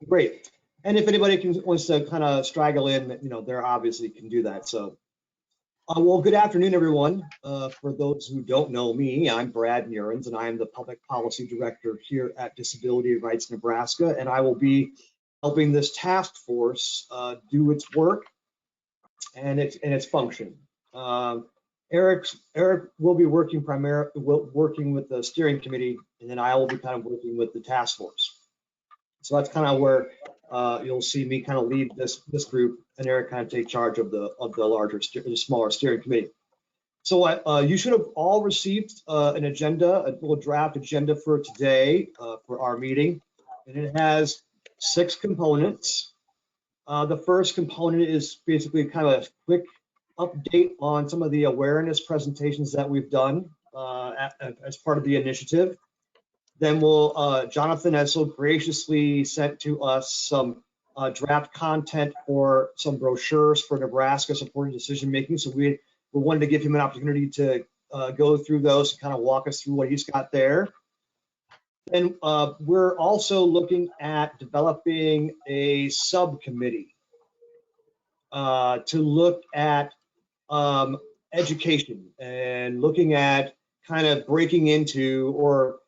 Great. And if anybody wants to kind of straggle in, they're obviously can do that. So, well, good afternoon, everyone. For those who don't know me, I'm Brad Murins, and I am the Public Policy Director here at Disability Rights Nebraska, and I will be helping this task force do its work and its function. Eric will be working working with the steering committee, and then I will be kind of working with the task force. So that's kind of where you'll see me kind of lead this group, and Eric kind of take charge of the smaller steering committee. So you should have all received an agenda, a little draft agenda for today for our meeting, and it has 6 components. The first component is basically kind of a quick update on some of the awareness presentations that we've done as part of the initiative. Then Jonathan has so graciously sent to us some draft content for some brochures for Nebraska supporting decision making. So we wanted to give him an opportunity to go through those and kind of walk us through what he's got there. And we're also looking at developing a subcommittee to look at education and looking at kind of breaking into or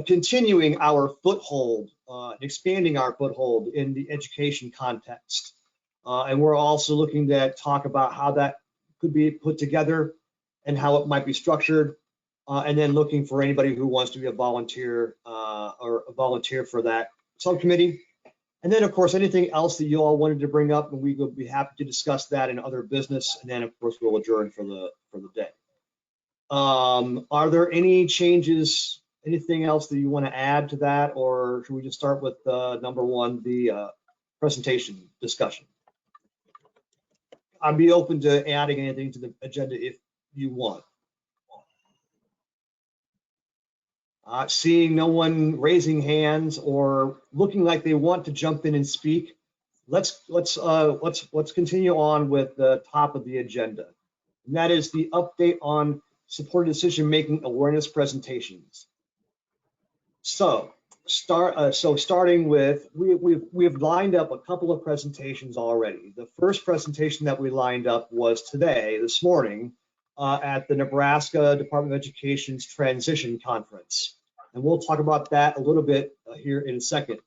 continuing our foothold, expanding our foothold in the education context. And we're also looking to talk about how that could be put together and how it might be structured, and then looking for anybody who wants to be a volunteer or a volunteer for that subcommittee. And then, of course, anything else that you all wanted to bring up, and we will be happy to discuss that in other business. And then, of course, we'll adjourn for the day. Are there any changes? Anything else that you want to add to that, or should we just start with number 1, the presentation discussion? I'd be open to adding anything to the agenda if you want. Seeing no one raising hands or looking like they want to jump in and speak, let's continue on with the top of the agenda, and that is the update on supported decision-making awareness presentations. So starting with, we've lined up a couple of presentations already. The first presentation that we lined up was this morning, at the Nebraska Department of Education's Transition Conference. And we'll talk about that a little bit here in a second.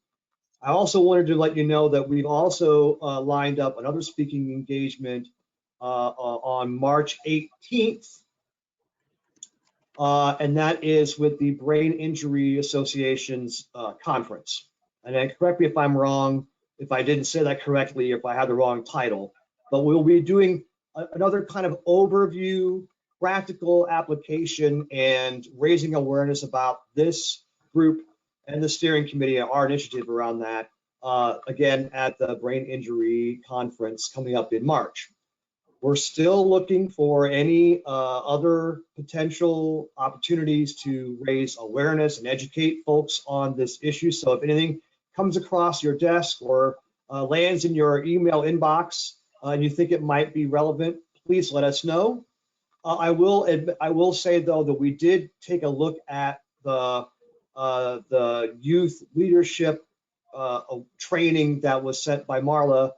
I also wanted to let you know that we've also lined up another speaking engagement on March 18th. And that is with the Brain Injury Association's conference. And then correct me if I'm wrong, if I didn't say that correctly, if I had the wrong title, but we'll be doing another kind of overview, practical application, and raising awareness about this group and the steering committee, our initiative around that, again, at the Brain Injury Conference coming up in March. We're still looking for any other potential opportunities to raise awareness and educate folks on this issue. So if anything comes across your desk or lands in your email inbox and you think it might be relevant, please let us know. I will say though that we did take a look at the youth leadership training that was sent by Marla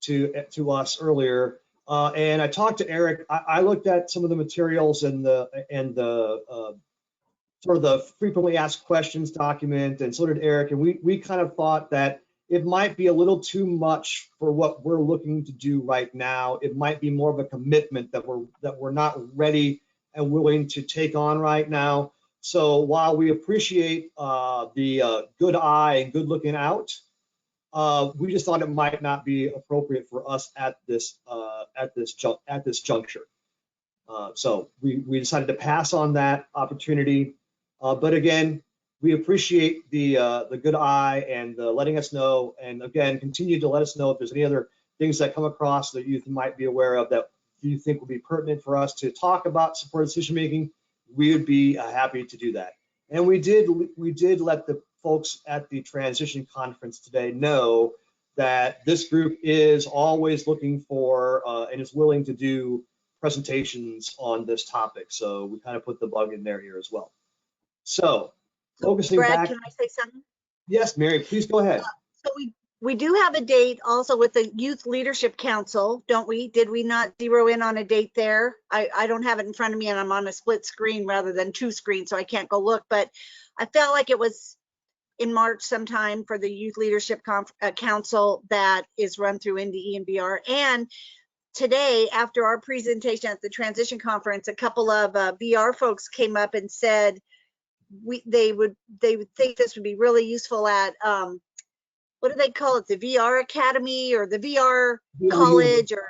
to us earlier. And I talked to Eric. I looked at some of the materials and the sort of the frequently asked questions document, and so did Eric. And we kind of thought that it might be a little too much for what we're looking to do right now. It might be more of a commitment that we're not ready and willing to take on right now. So while we appreciate the good eye and good looking out, we just thought it might not be appropriate for us at this juncture. So we decided to pass on that opportunity. But again, we appreciate the good eye and letting us know, and again, continue to let us know if there's any other things that come across that you might be aware of that you think would be pertinent for us to talk about supported decision making. We would be happy to do that. And we did let the folks at the transition conference today know that this group is always looking for and is willing to do presentations on this topic. So we kind of put the bug in there here as well. So focusing Brad, back. can I say something? Yes, Mary, please go ahead. So we do have a date also with the Youth Leadership Council, don't we? Did we not zero in on a date there? I don't have it in front of me and I'm on a split screen rather than two screens, so I can't go look, but I felt like it was in March sometime for the Youth Leadership Council that is run through NDE and VR. And today, after our presentation at the Transition Conference, a couple of VR folks came up and said they would think this would be really useful at what do they call it? The VR Academy or the VR College or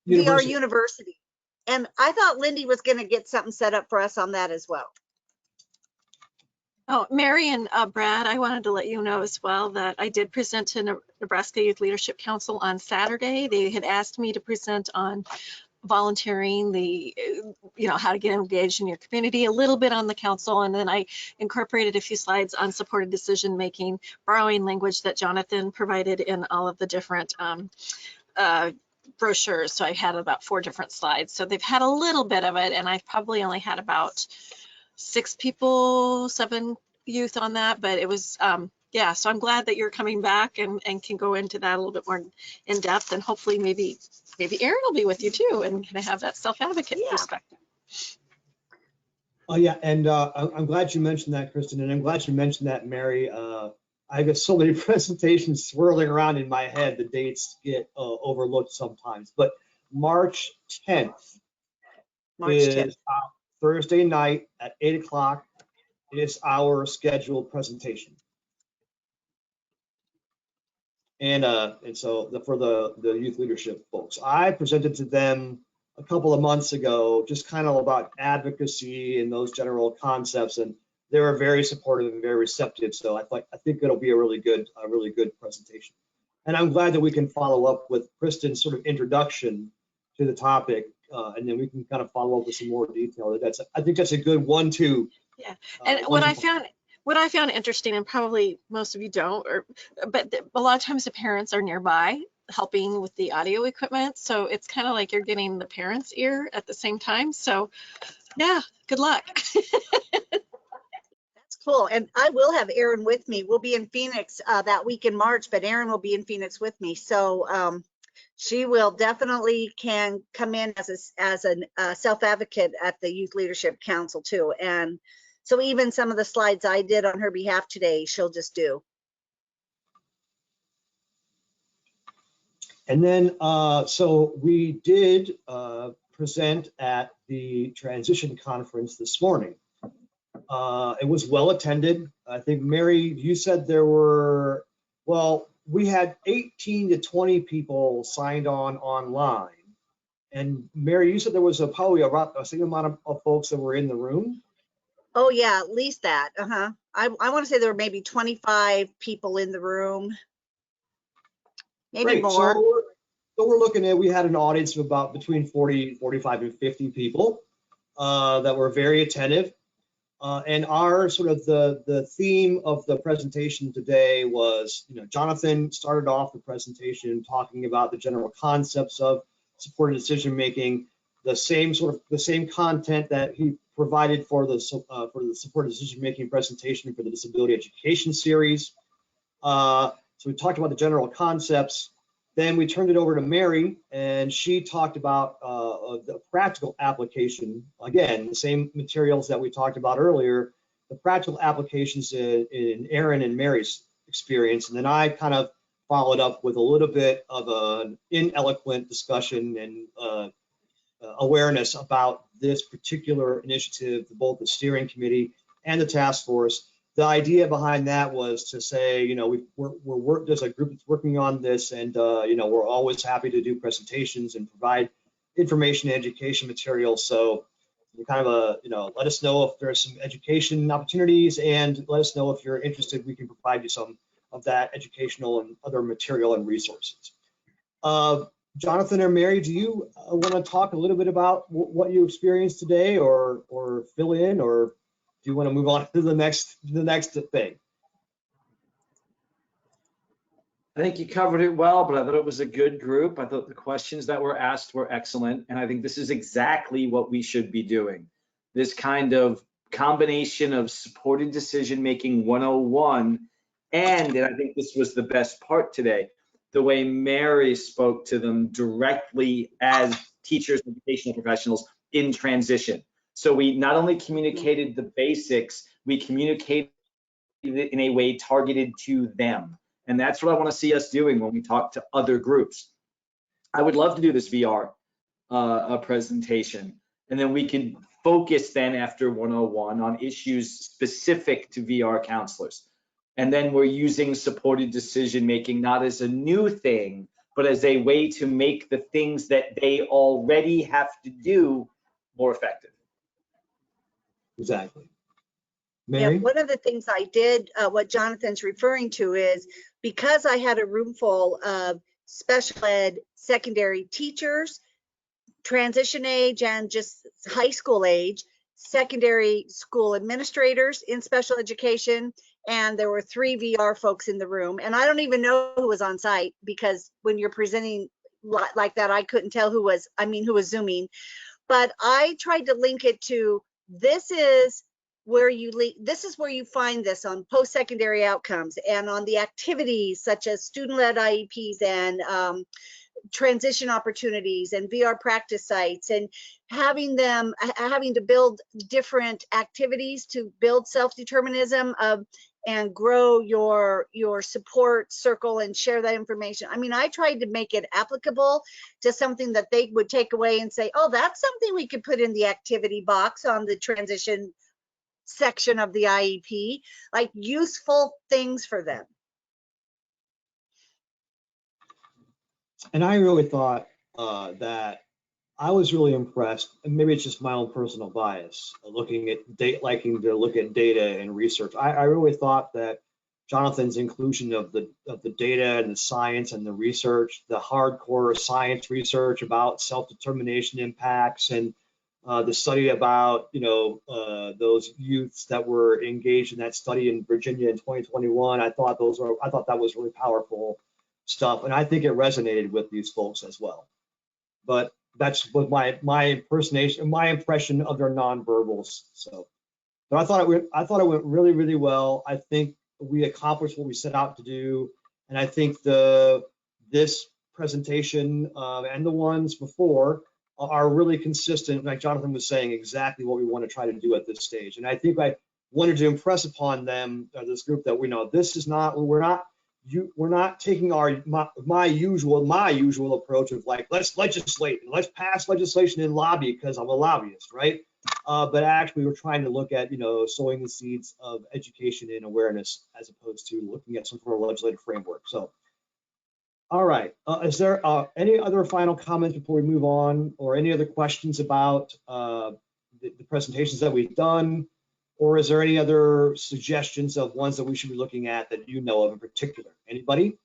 VR University. And I thought Lindy was going to get something set up for us on that as well. Oh, Mary and Brad, I wanted to let you know as well that I did present to Nebraska Youth Leadership Council on Saturday. They had asked me to present on volunteering, how to get engaged in your community, a little bit on the council, and then I incorporated a few slides on supported decision making, borrowing language that Jonathan provided in all of the different brochures. So I had about 4 different slides. So they've had a little bit of it, and I've probably only had about 6 people, 7 youth on that, but it was yeah, so I'm glad that you're coming back and can go into that a little bit more in depth, and hopefully maybe Erin will be with you too and can have that self-advocate perspective. Oh yeah, and I'm glad you mentioned that, Kristen, and I'm glad you mentioned that, Mary. I got so many presentations swirling around in my head, the dates get overlooked sometimes, but March 10th is Thursday night at 8 o'clock is our scheduled presentation. And so for the youth leadership folks, I presented to them a couple of months ago, just kind of about advocacy and those general concepts, and they were very supportive and very receptive. So I think it'll be a really good presentation. And I'm glad that we can follow up with Kristen's sort of introduction to the topic, and then we can kind of follow up with some more detail. I think that's a good 1-2. Yeah, and what I found interesting, and probably most of you don't, but a lot of times the parents are nearby helping with the audio equipment, so it's kind of like you're getting the parents' ear at the same time. So yeah, good luck. That's cool. And I will have Erin with me. We'll be in Phoenix that week in March, but Erin will be in Phoenix with me. So she will definitely can come in as a self-advocate at the Youth Leadership Council too. And so even some of the slides I did on her behalf today, she'll just do. And then, so we did present at the Transition Conference this morning. It was well attended. I think, Mary, you said there were, well, we had 18 to 20 people signed on online. And Mary, you said there was probably a same amount of folks that were in the room? Oh yeah, at least that. I want to say there were maybe 25 people in the room. Maybe Great. more. So we're looking at, we had an audience of about between 45 and 50 people that were very attentive. And our sort of the theme of the presentation today was, Jonathan started off the presentation talking about the general concepts of supported decision making, the same content that he provided for the supported decision making presentation for the disability education series. So we talked about the general concepts. Then we turned it over to Mary, and she talked about the practical application. Again, the same materials that we talked about earlier, the practical applications in Erin and Mary's experience. And then I kind of followed up with a little bit of an ineloquent discussion and awareness about this particular initiative, both the steering committee and the task force. The idea behind that was to say, there's a group that's working on this, and we're always happy to do presentations and provide information and education materials. So you kind of let us know if there's some education opportunities, and let us know if you're interested. We can provide you some of that educational and other material and resources. Jonathan or Mary, do you want to talk a little bit about what you experienced today, or fill in, or do you want to move on to the next thing? I think you covered it well, but I thought it was a good group. I thought the questions that were asked were excellent, and I think this is exactly what we should be doing. This kind of combination of supported decision making 101 And I think this was the best part today, the way Mary spoke to them directly as teachers, educational professionals in transition. So we not only communicated the basics, we communicated it in a way targeted to them. And that's what I want to see us doing when we talk to other groups. I would love to do this VR presentation, and then we could focus then after 101 on issues specific to VR counselors. And then we're using supported decision making not as a new thing, but as a way to make the things that they already have to do more effective. Exactly. Yeah, Mary? one of the things I did, what Jonathan's referring to is because I had a room full of special ed secondary teachers, transition age and just high school age, secondary school administrators in special education, and there were 3 VR folks in the room. And I don't even know who was on site because when you're presenting like that, I couldn't tell who was Zooming. But I tried to link it to this is where you find this on post-secondary outcomes and on the activities such as student-led IEPs and transition opportunities and VR practice sites, and having to build different activities to build self-determinism and grow your support circle and share that information. I mean, I tried to make it applicable to something that they would take away and say, oh, that's something we could put in the activity box on the transition section of the IEP, like useful things for them. And I really thought that I was really impressed, and maybe it's just my own personal bias, looking at liking to look at data and research. I really thought that Jonathan's inclusion of the data and the science and the research, the hardcore science research about self-determination impacts, and the study about those youths that were engaged in that study in Virginia in 2021. I thought that was really powerful stuff, and I think it resonated with these folks as well. But that's what my impression of their nonverbals. So, but I thought it went really, really well. I think we accomplished what we set out to do, and I think this presentation and the ones before are really consistent. Like Jonathan was saying, exactly what we want to try to do at this stage. And I think I wanted to impress upon them, this group, that we know this is not we're not taking my usual approach of like, let's legislate and let's pass legislation and lobby because I'm a lobbyist, right? But actually we're trying to look at, sowing the seeds of education and awareness as opposed to looking at some sort of legislative framework. So, all right, is there any other final comments before we move on, or any other questions about the presentations that we've done? Or is there any other suggestions of ones that we should be looking at that you know of in particular? Anybody?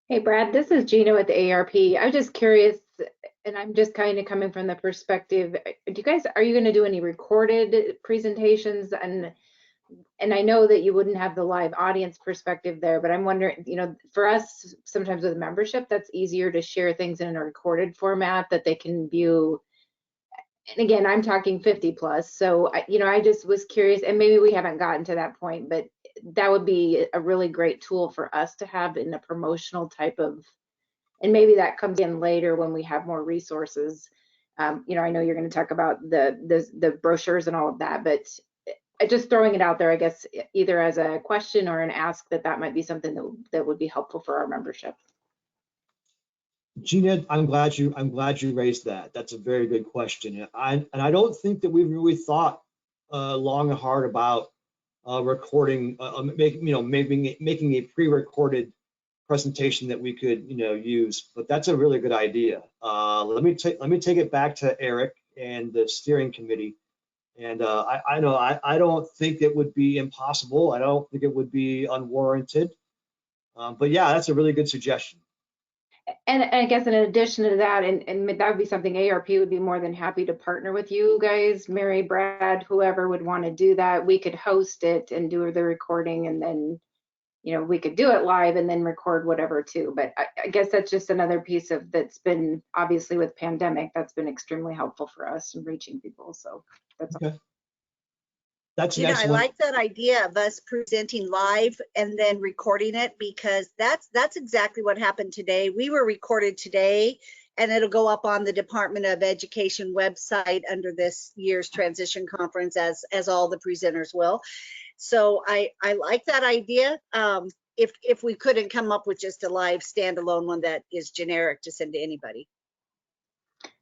Hey, Brad, this is Gina with the ARP. I was just curious, and I'm just kind of coming from the perspective, are you going to do any recorded presentations? And I know that you wouldn't have the live audience perspective there, but I'm wondering, for us, sometimes with membership, that's easier to share things in a recorded format that they can view. And again, I'm talking 50 plus. So, I just was curious, and maybe we haven't gotten to that point, but that would be a really great tool for us to have in a promotional type of, and maybe that comes in later when we have more resources. I know you're going to talk about the brochures and all of that, but just throwing it out there, I guess, either as a question or an ask, that might be something that would be helpful for our membership. Gina, I'm glad you raised that. That's a very good question. And I don't think that we've really thought long and hard about recording, making a pre-recorded presentation that we could, use. But that's a really good idea. Let me take it back to Eric and the steering committee. And I don't think it would be impossible. I don't think it would be unwarranted. But yeah, that's a really good suggestion. And I guess in addition to that, and that would be something ARP would be more than happy to partner with you guys, Mary, Brad, whoever would want to do that. We could host it and do the recording, and then, we could do it live and then record whatever too. But I guess that's just another piece of that's been, obviously with pandemic, that's been extremely helpful for us in reaching people. So that's okay. That's an I excellent. like that idea of us presenting live and then recording it, because that's exactly what happened today. We were recorded today, and it'll go up on the Department of Education website under this year's transition conference, as all the presenters will. So I like that idea. If we couldn't come up with just a live standalone one that is generic to send to anybody.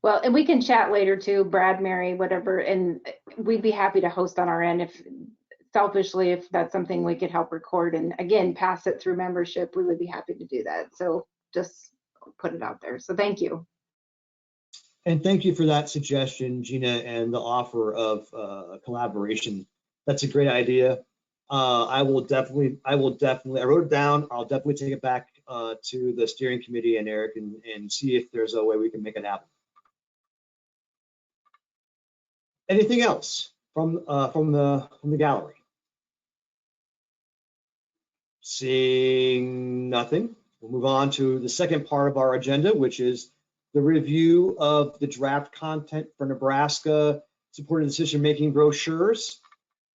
Well, and we can chat later too, Brad, Mary, whatever, and we'd be happy to host on our end if selfishly, if that's something we could help record and again, pass it through membership, we would be happy to do that. So just put it out there. So thank you. And thank you for that suggestion, Gina, and the offer of collaboration. That's a great idea. I wrote it down. I'll definitely take it back to the steering committee and Eric and see if there's a way we can make it happen. Anything else from the gallery? Seeing nothing, we'll move on to the second part of our agenda, which is the review of the draft content for Nebraska supported decision-making brochures.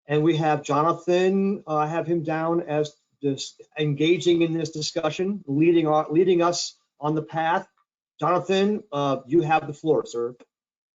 And we have Jonathan, I have him down as just engaging in this discussion, leading us on the path. Jonathan, you have the floor, sir.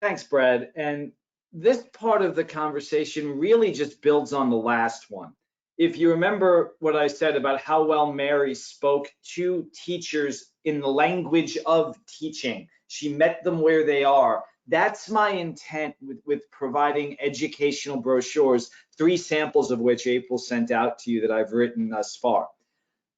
Thanks, Brad. And this part of the conversation really just builds on the last one. If you remember what I said about how well Mary spoke to teachers in the language of teaching, she met them where they are. That's my intent with providing educational brochures, 3 samples of which April sent out to you that I've written thus far.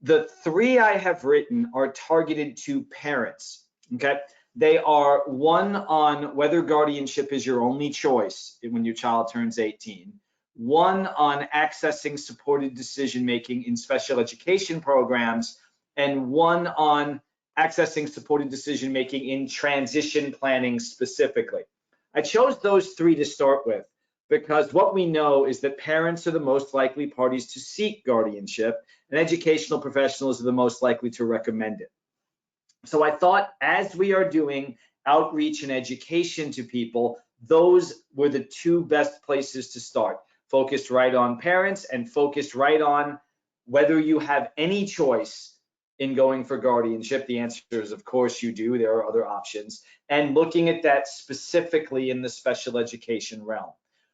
The 3 I have written are targeted to parents, okay? They are one on whether guardianship is your only choice when your child turns 18, one on accessing supported decision-making in special education programs, and one on accessing supported decision-making in transition planning specifically. I chose those 3 to start with because what we know is that parents are the most likely parties to seek guardianship and educational professionals are the most likely to recommend it. So I thought as we are doing outreach and education to people, those were the 2 best places to start. Focused right on parents and focused right on whether you have any choice in going for guardianship. The answer is, of course, you do. There are other options. And looking at that specifically in the special education realm.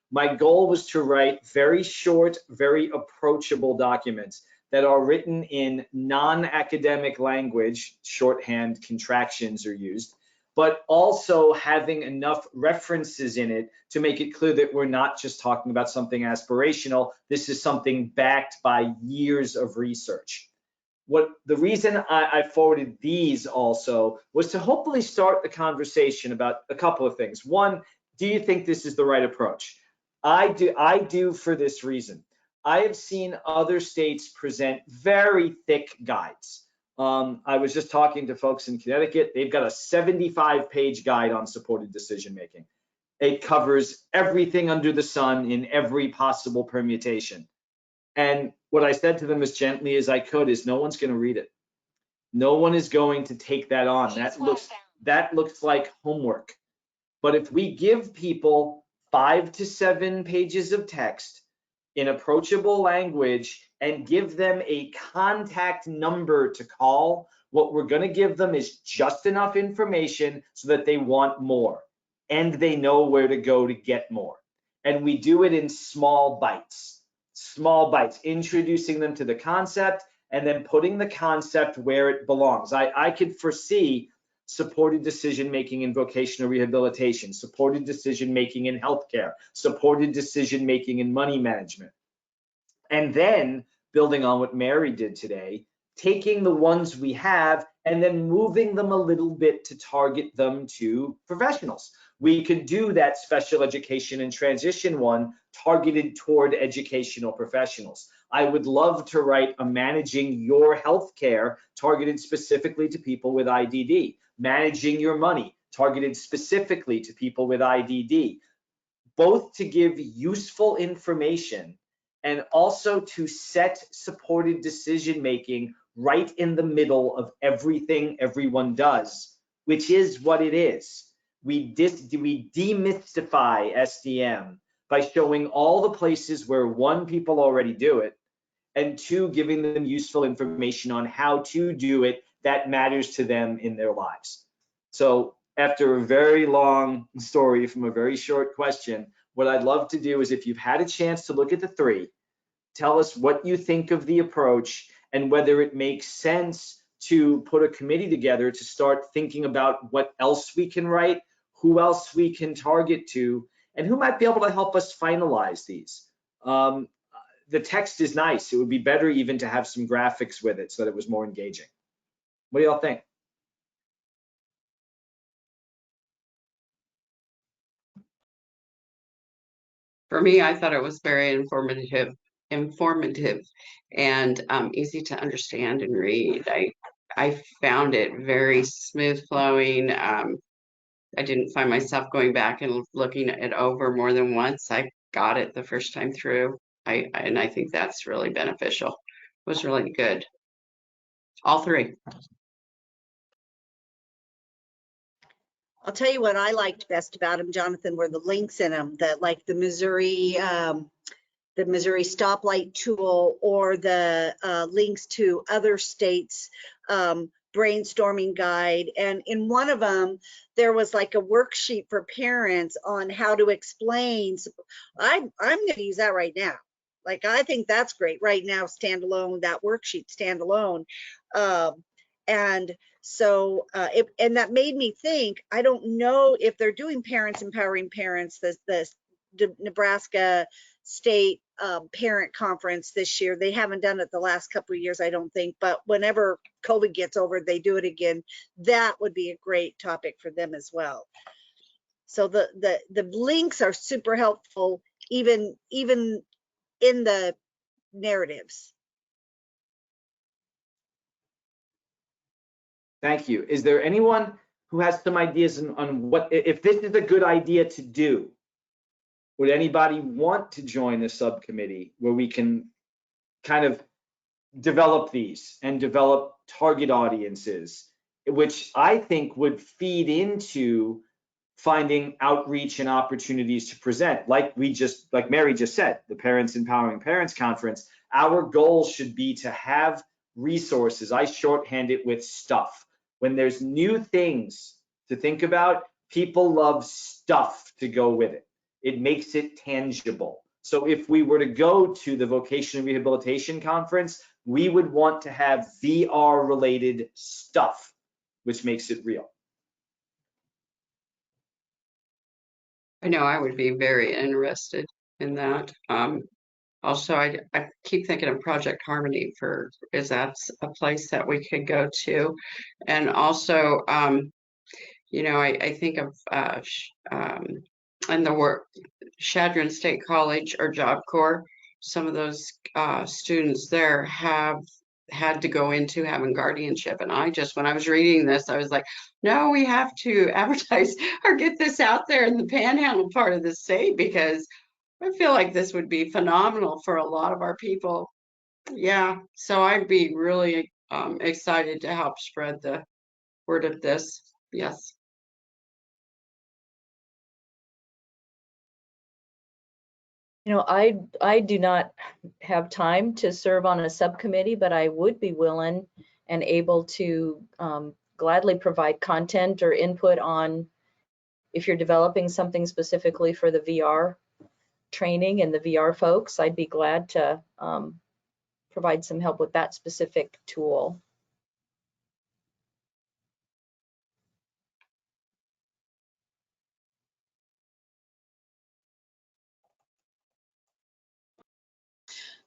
My goal was to write very short, very approachable documents that are written in non-academic language, shorthand contractions are used, but also having enough references in it to make it clear that we're not just talking about something aspirational. This is something backed by years of research. The reason I forwarded these also was to hopefully start the conversation about a couple of things. One, do you think this is the right approach? I do for this reason. I have seen other states present very thick guides. I was just talking to folks in Connecticut. They've got a 75-page guide on supported decision-making. It covers everything under the sun in every possible permutation. And what I said to them as gently as I could is no one's going to read it. No one is going to take that on. That looks like homework. But if we give people 5 to 7 pages of text in approachable language and give them a contact number to call, what we're going to give them is just enough information so that they want more and they know where to go to get more. And we do it in small bites, introducing them to the concept and then putting the concept where it belongs. I could foresee supported decision-making in vocational rehabilitation, supported decision-making in healthcare, supported decision-making in money management. And then building on what Mary did today, taking the ones we have and then moving them a little bit to target them to professionals. We could do that special education and transition one targeted toward educational professionals. I would love to write a managing your healthcare targeted specifically to people with IDD, managing your money targeted specifically to people with IDD, both to give useful information and also to set supported decision-making right in the middle of everything everyone does, which is what it is. We demystify SDM by showing all the places where one, people already do it, and two, giving them useful information on how to do it that matters to them in their lives. So after a very long story from a very short question, what I'd love to do is, if you've had a chance to look at the three, tell us what you think of the approach and whether it makes sense to put a committee together to start thinking about what else we can write, who else we can target to, and who might be able to help us finalize these. The text is nice. It would be better even to have some graphics with it so that it was more engaging. What do y'all think? For me, I thought it was very informative and easy to understand and read. I found it very smooth flowing. I didn't find myself going back and looking it over more than once. I got it the first time through. And I think that's really beneficial. It was really good. All three. I'll tell you what I liked best about them, Jonathan, were the links in them, that like the Missouri stoplight tool, or the links to other states' brainstorming guide. And in one of them, there was like a worksheet for parents on how to explain. I'm going to use that right now. Like, I think that's great right now, standalone, that worksheet standalone. And so, and that made me think, I don't know if they're doing Parents Empowering Parents, the Nebraska State Parent Conference this year. They haven't done it the last couple of years, I don't think, but whenever COVID gets over, they do it again. That would be a great topic for them as well. So the links are super helpful, even in the narratives. Thank you. Is there anyone who has some ideas on what, if this is a good idea to do? Would anybody want to join a subcommittee where we can kind of develop these and develop target audiences, which I think would feed into finding outreach and opportunities to present? Like Mary just said, the Parents Empowering Parents Conference, our goal should be to have resources. I shorthand it with stuff. When there's new things to think about, people love stuff to go with it. It makes it tangible. So if we were to go to the Vocational Rehabilitation Conference, we would want to have VR related stuff, which makes it real. I know I would be very interested in that. Also, I keep thinking of Project Harmony is that a place that we could go to? And also, you know, I think of in the work, Chadron State College or Job Corps, some of those students there have had to go into having guardianship. And when I was reading this, I was like, no, we have to advertise or get this out there in the panhandle part of the state, because I feel like this would be phenomenal for a lot of our people. Yeah, so I'd be really excited to help spread the word of this. Yes. You know, I do not have time to serve on a subcommittee, but I would be willing and able to gladly provide content or input on, if you're developing something specifically for the VR training and the VR folks, I'd be glad to provide some help with that specific tool.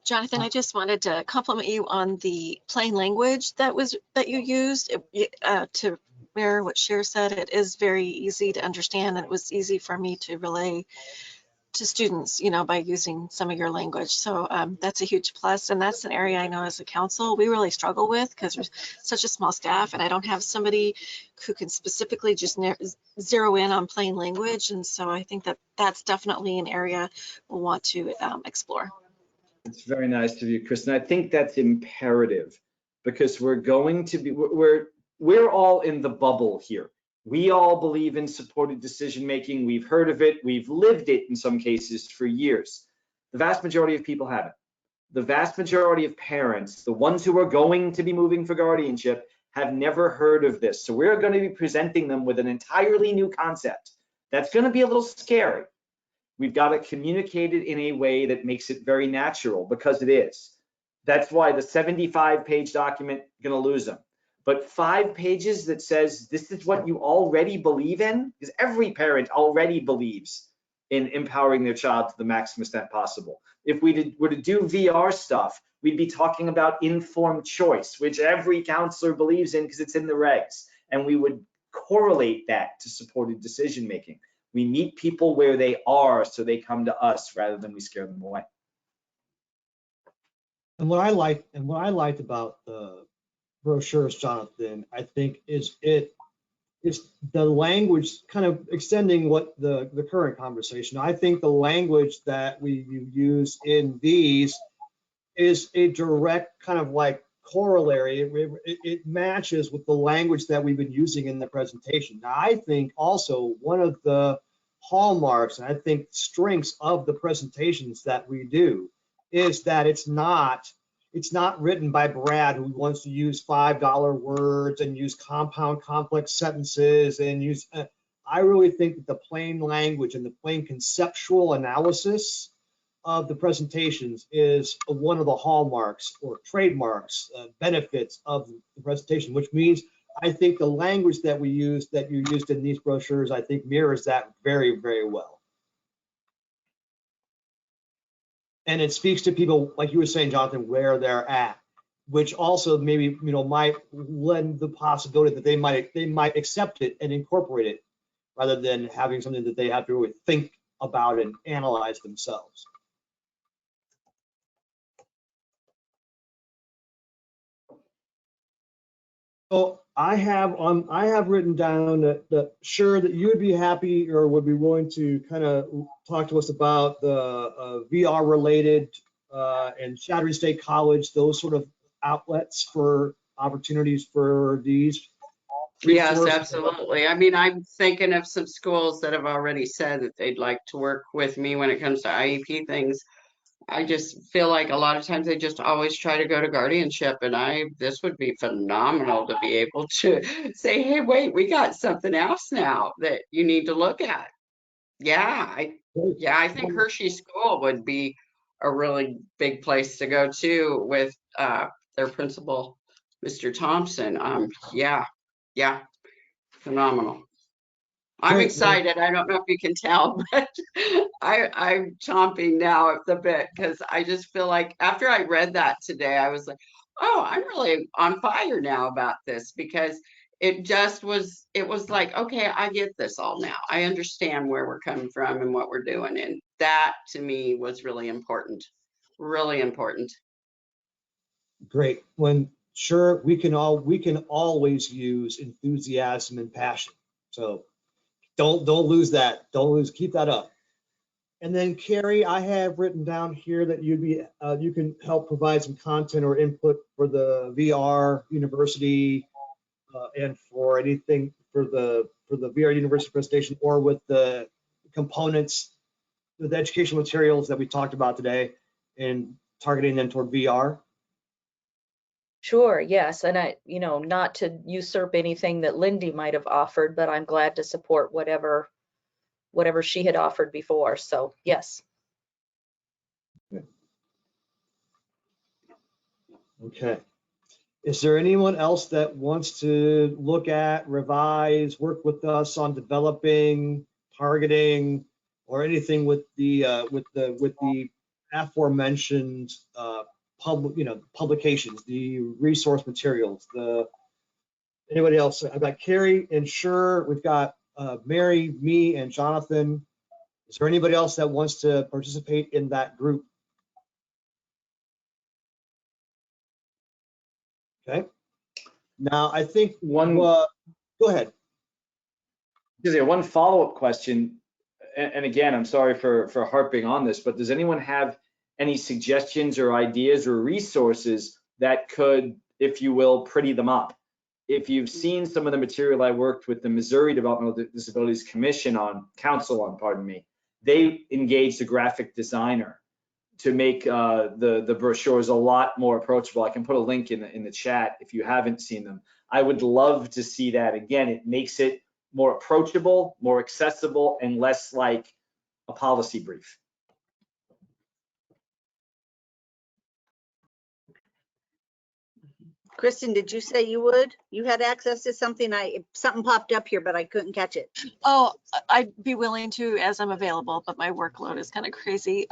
Jonathan, I just wanted to compliment you on the plain language that you used to mirror what Cher said. It is very easy to understand, and it was easy for me to relay to students, you know, by using some of your language. So that's a huge plus, and that's an area I know as a council we really struggle with, because there's such a small staff, and I don't have somebody who can specifically just zero in on plain language. And so I think that's definitely an area we'll want to explore. It's very nice of you, Kristen. I think that's imperative, because we're going to be, we're all in the bubble here. We all believe in supported decision-making. We've heard of it. We've lived it in some cases for years. The vast majority of people haven't. The vast majority of parents, the ones who are going to be moving for guardianship, have never heard of this. So we're going to be presenting them with an entirely new concept. That's going to be a little scary. We've got to communicate it in a way that makes it very natural, because it is. That's why the 75-page document, going to lose them. But 5 pages that says this is what you already believe in, because every parent already believes in empowering their child to the maximum extent possible. If we were to do VR stuff, we'd be talking about informed choice, which every counselor believes in because it's in the regs. And we would correlate that to supported decision making. We meet people where they are so they come to us rather than we scare them away. And what I liked about the brochures, Jonathan, I think is the language kind of extending what the current conversation. I think the language that we use in these is a direct kind of like corollary. It matches with the language that we've been using in the presentation. Now, I think also one of the hallmarks, and I think strengths of the presentations that we do, is that it's not written by Brad, who wants to use $5 words and use compound complex sentences and use. I really think that the plain language and the plain conceptual analysis of the presentations is one of the hallmarks or trademarks, benefits of the presentation, which means I think the language that we use, that you used in these brochures, I think mirrors that very, very well. And it speaks to people, like you were saying, Jonathan, where they're at, which also maybe, might lend the possibility that they might accept it and incorporate it rather than having something that they have to really think about and analyze themselves. So I have written down that sure that you would be happy or would be willing to kind of talk to us about the VR related and Chattering State College, those sort of outlets for opportunities for these. Yes, absolutely. I mean, I'm thinking of some schools that have already said that they'd like to work with me when it comes to IEP things. I just feel like a lot of times they just always try to go to guardianship, and this would be phenomenal to be able to say, hey, wait, we got something else now that you need to look at. Yeah, I think Hershey School would be a really big place to go to with their principal, Mr. Thompson. Yeah, phenomenal. I'm excited. I don't know if you can tell, but I'm chomping now at the bit because I just feel like after I read that today, I was like, oh, I'm really on fire now about this, because it was like, okay, I get this all now. I understand where we're coming from and what we're doing. And that to me was really important, really important. Great. Sure, we can always use enthusiasm and passion. So don't lose that. Keep that up. And then Carrie, I have written down here that you can help provide some content or input for the VR University and for anything for the VR University presentation, or with the components, the educational materials that we talked about today, and targeting them toward VR. Sure, yes, and I, not to usurp anything that Lindy might have offered, but I'm glad to support whatever she had offered before. So yes. Okay. Is there anyone else that wants to look at, revise, work with us on developing, targeting, or anything with the aforementioned publications, the resource materials? Anybody else? I've got Carrie and Sure. We've got Mary, me, and Jonathan. Is there anybody else that wants to participate in that group? Okay. Now, I think go ahead. One follow-up question, and again, I'm sorry for harping on this, but does anyone have any suggestions or ideas or resources that could, if you will, pretty them up? if you've seen some of the material I worked with the Missouri Developmental Disabilities Commission Council on, they engaged a graphic designer to make the brochures a lot more approachable. I can put a link in the chat if you haven't seen them. I would love to see that again. It makes it more approachable, more accessible, and less like a policy brief. Kristen, did you say you would? You had access to something? Something popped up here, but I couldn't catch it. Oh, I'd be willing to as I'm available, but my workload is kind of crazy.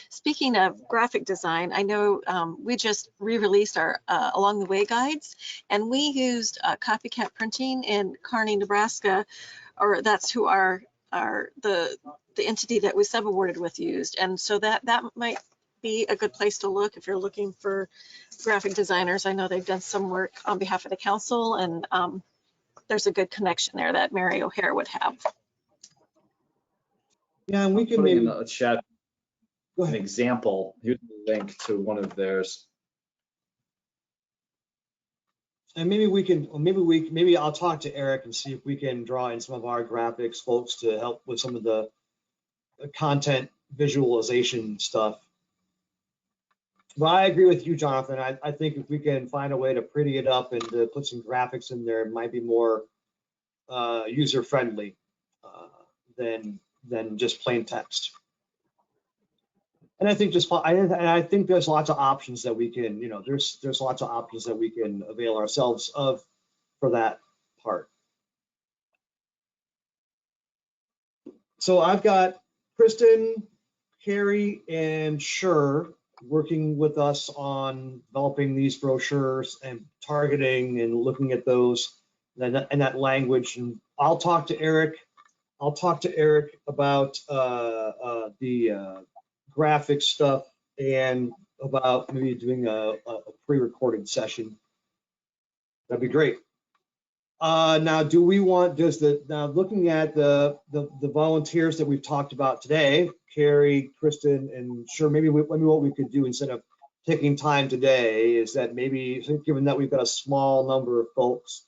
Speaking of graphic design, I know we just re-released our Along the Way guides, and we used copycat printing in Kearney, Nebraska, or that's who the entity that we sub-awarded with used. And so that might be a good place to look if you're looking for graphic designers. I know they've done some work on behalf of the council, and there's a good connection there that Mary O'Hare would have. Yeah, and we can Putting maybe in the chat go an ahead. example. Here's the link to one of theirs. And maybe we can, or maybe I'll talk to Eric and see if we can draw in some of our graphics folks to help with some of the content visualization stuff. But I agree with you, Jonathan. I think if we can find a way to pretty it up and to put some graphics in there, it might be more user friendly than just plain text. And I think I think there's lots of options that we can, there's lots of options that we can avail ourselves of for that part. So I've got Kristen, Carrie, and Sher working with us on developing these brochures and targeting and looking at those and that language. And I'll talk to Eric. I'll talk to Eric about the graphic stuff and about maybe doing a pre-recorded session. That'd be great. Now, do we want, now looking at the volunteers that we've talked about today, Carrie, Kristen, and Sure, maybe what we could do instead of taking time today is that maybe, given that we've got a small number of folks,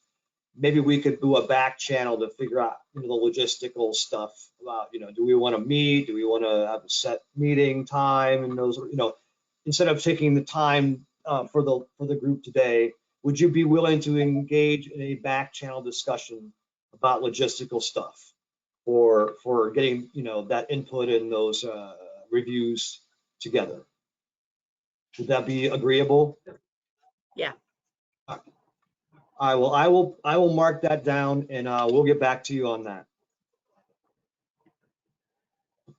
maybe we could do a back channel to figure out the logistical stuff about, do we want to meet? Do we want to have a set meeting time? And those, instead of taking the time for the group today, would you be willing to engage in a back channel discussion about logistical stuff for getting, that input and those reviews together? Would that be agreeable? Yeah. I will mark that down and we'll get back to you on that.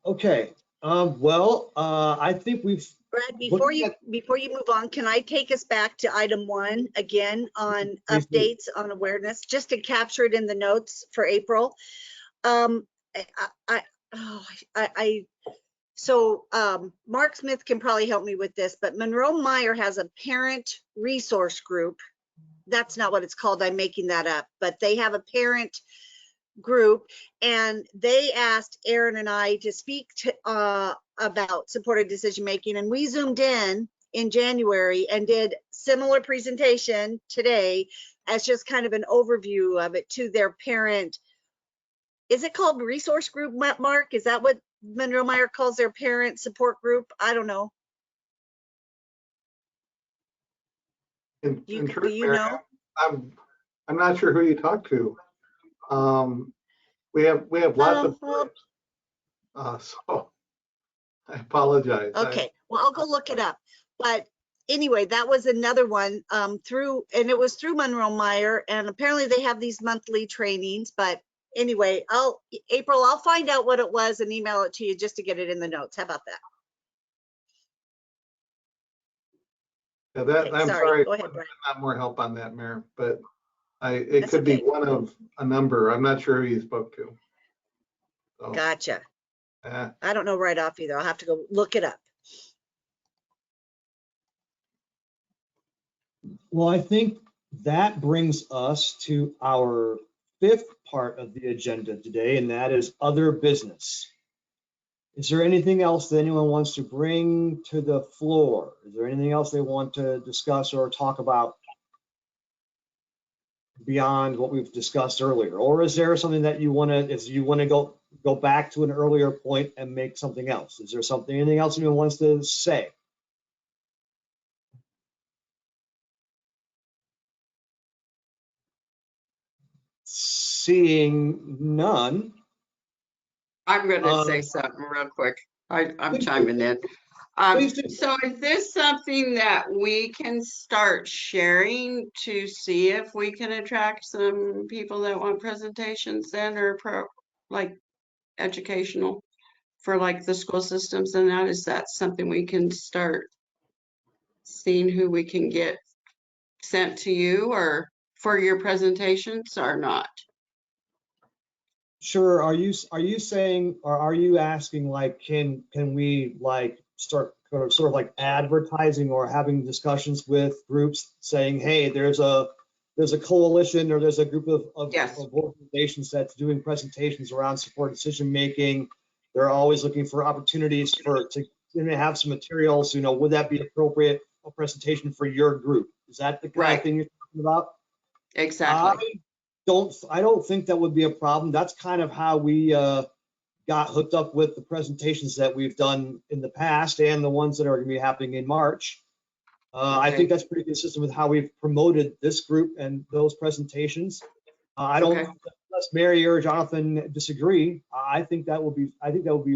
Okay. I think we've. Brad, before you move on, can I take us back to item 1 again on updates on awareness, just to capture it in the notes for April? Mark Smith can probably help me with this, but Monroe Meyer has a parent resource group. That's not what it's called. I'm making that up, but they have a parent group, and they asked Aaron and I to speak about supported decision making, and we zoomed in January and did similar presentation today as just kind of an overview of it to their parent. Is it called resource group, Mark? Is that what Monroe Meyer calls their parent support group? I don't know. Do you know? I'm not sure who you talk to. We have lots of groups. So I apologize. Okay, well, I'll go look it up. But anyway, that was another one and it was through Monroe Meyer, and apparently they have these monthly trainings. But anyway, April, I'll find out what it was and email it to you just to get it in the notes. How about that? Yeah, Okay, I'm sorry. sorry. Go ahead, Brad. Not more help on that, Mayor, but it could be one of a number. I'm not sure who you spoke to. So, Gotcha. I don't know right off either. I'll have to go look it up. Well, I think that brings us to our 5th part of the agenda today, and that is other business. Is there anything else that anyone wants to bring to the floor? Is there anything else they want to discuss or talk about? beyond what we've discussed earlier? Or is there something that you want to go back to an earlier point and make something else? Is there anything else anyone wants to say? Seeing none. I'm gonna say something real quick. I'm Please chiming in. Please do. So is this something that we can start sharing to see if we can attract some people that want presentations then, or like educational for like the school systems and that? Is that something we can start seeing who we can get sent to you or for your presentations or not? Sure. Are you saying, or are you asking, like, can we like start sort of like advertising or having discussions with groups saying, hey, there's a coalition or there's a group of Yes. organizations that's doing presentations around support decision making. They're always looking for opportunities to have some materials. Would that be appropriate a presentation for your group? Is that the kind Right. of thing you're talking about? Exactly. I don't think that would be a problem. That's kind of how we got hooked up with the presentations that we've done in the past and the ones that are going to be happening in March. I Okay. think that's pretty consistent with how we've promoted this group and those presentations. I don't, Okay. unless Mary or Jonathan disagree, I think that would be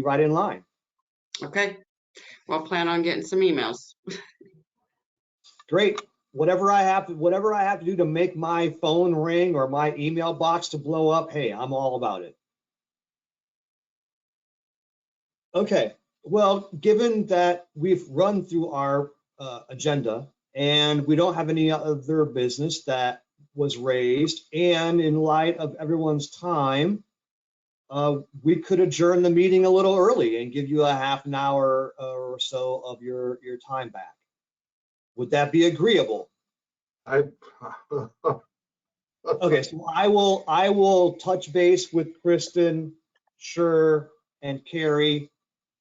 right in line. Okay. Well, plan on getting some emails. Great. Whatever I have to do to make my phone ring or my email box to blow up, hey, I'm all about it. Okay. Well, given that we've run through our agenda and we don't have any other business that was raised, and in light of everyone's time, we could adjourn the meeting a little early and give you a half an hour or so of your time back. Would that be agreeable? Okay, so I will touch base with Kristen, Sure, and Carrie,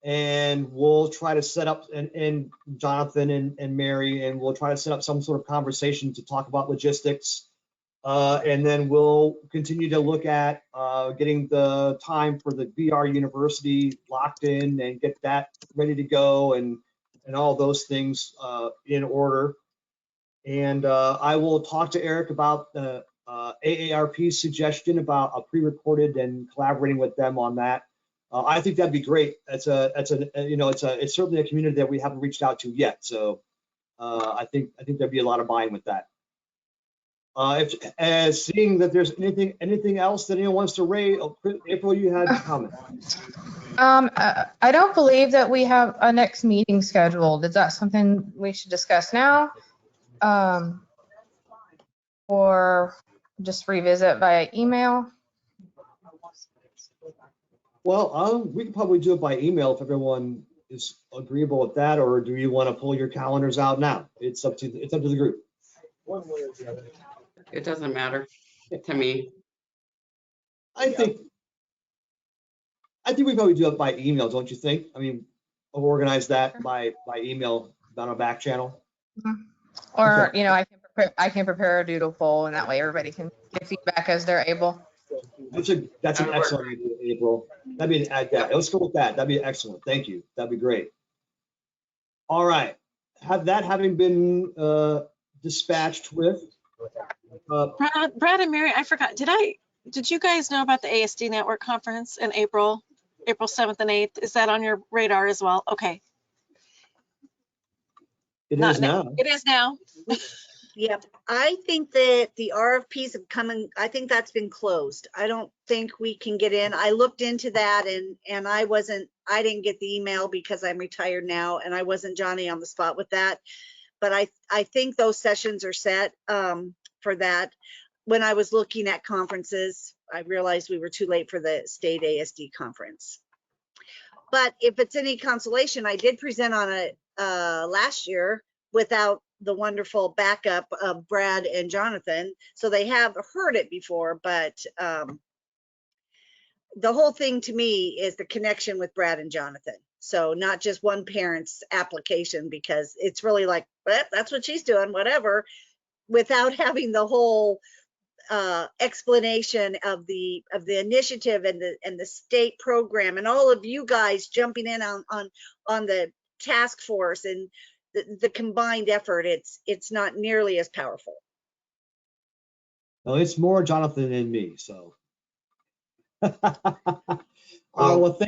and we'll try to set up, and Jonathan and Mary, and we'll try to set up some sort of conversation to talk about logistics. And then we'll continue to look at getting the time for the VR University locked in and get that ready to go, and all those things in order. And I will talk to Eric about the AARP's suggestion about a pre-recorded and collaborating with them on that. I think that'd be great. It's certainly a community that we haven't reached out to yet. So I think there'd be a lot of buy-in with that. Seeing that there's anything else that anyone wants to raise, April, you had a comment. I don't believe that we have a next meeting scheduled. Is that something we should discuss now? Or just revisit via email? Well, we can probably do it by email if everyone is agreeable with that, or do you want to pull your calendars out now? It's up to the group. It doesn't matter to me. I think we probably do it by email, don't you think? I mean, I'll organize that by email on a back channel. Or, Okay. I can prepare a doodle poll, and that way everybody can give feedback as they're able. That's an excellent idea, April. Let's go with that. That'd be excellent. Thank you. That'd be great. All right. Having been dispatched with. Brad and Mary, I forgot. Did you guys know about the ASD Network Conference in April 7th and 8th? Is that on your radar as well? Okay. It is now. It is now. Yep. I think that the RFPs have come in. I think that's been closed. I don't think we can get in. I looked into that and I didn't get the email because I'm retired now and I wasn't Johnny on the spot with that. But I think those sessions are set for that. When I was looking at conferences, I realized we were too late for the state ASD conference. But if it's any consolation, I did present on it last year without the wonderful backup of Brad and Jonathan. So they have heard it before, but the whole thing to me is the connection with Brad and Jonathan. So not just one parent's application, because it's really like, well, that's what she's doing, whatever, without having the whole explanation of the initiative and the state program, and all of you guys jumping in on the task force and the combined effort, it's not nearly as powerful. No, it's more Jonathan than me, so. Well,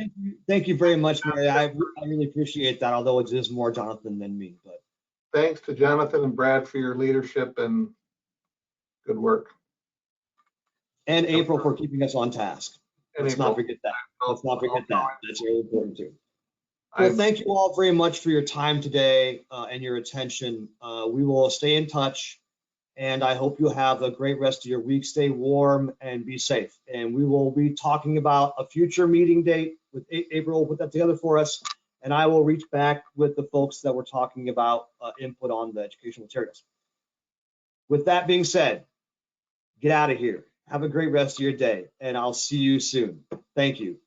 thank you very much, Mary. I really appreciate that, although it is more Jonathan than me. But Thanks to Jonathan and Brad for your leadership and good work. And April for keeping us on task. And Let's April. not forget that. Let's not forget that. That's very important too. I- Well, thank you all very much for your time today and your attention. We will stay in touch, and I hope you have a great rest of your week. Stay warm and be safe. And we will be talking about a future meeting date with April. Will put that together for us, and I will reach back with the folks that we're talking about input on the educational materials. With that being said, get out of here. Have a great rest of your day, and I'll see you soon. Thank you.